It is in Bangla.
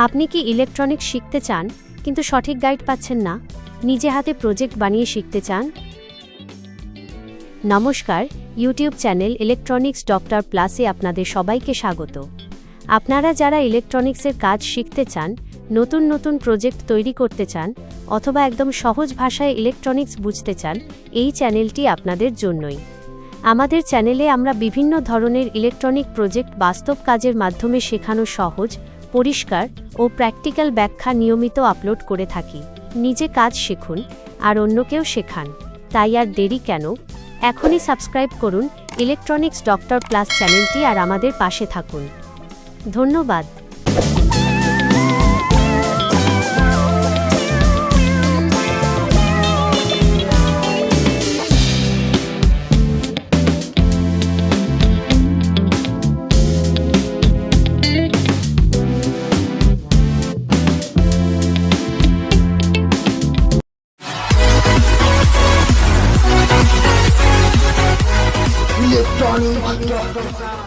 আপনি কি ইলেকট্রনিক্স শিখতে চান কিন্তু সঠিক গাইড পাচ্ছেন না? নিজে হাতে প্রজেক্ট বানিয়ে শিখতে চান? নমস্কার, ইউটিউব চ্যানেল ইলেকট্রনিক্স ডক্টর প্লাসে আপনাদের সবাইকে স্বাগত। আপনারা যারা ইলেকট্রনিক্সের কাজ শিখতে চান, নতুন নতুন প্রজেক্ট তৈরি করতে চান, অথবা একদম সহজ ভাষায় ইলেকট্রনিক্স বুঝতে চান, এই চ্যানেলটি আপনাদের জন্যই। আমাদের চ্যানেলে আমরা বিভিন্ন ধরনের ইলেকট্রনিক প্রজেক্ট বাস্তব কাজের মাধ্যমে শেখানো সহজ, পরিষ্কার ও প্র্যাকটিক্যাল ব্যাখ্যা নিয়মিত আপলোড করে থাকি। নিজে কাজ শিখুন আর অন্যকেও শেখান। তাই আর দেরি কেন? এখনই সাবস্ক্রাইব করুন ইলেকট্রনিক্স ডক্টর প্লাস চ্যানেলটি আর আমাদের পাশে থাকুন। ধন্যবাদ। Electronic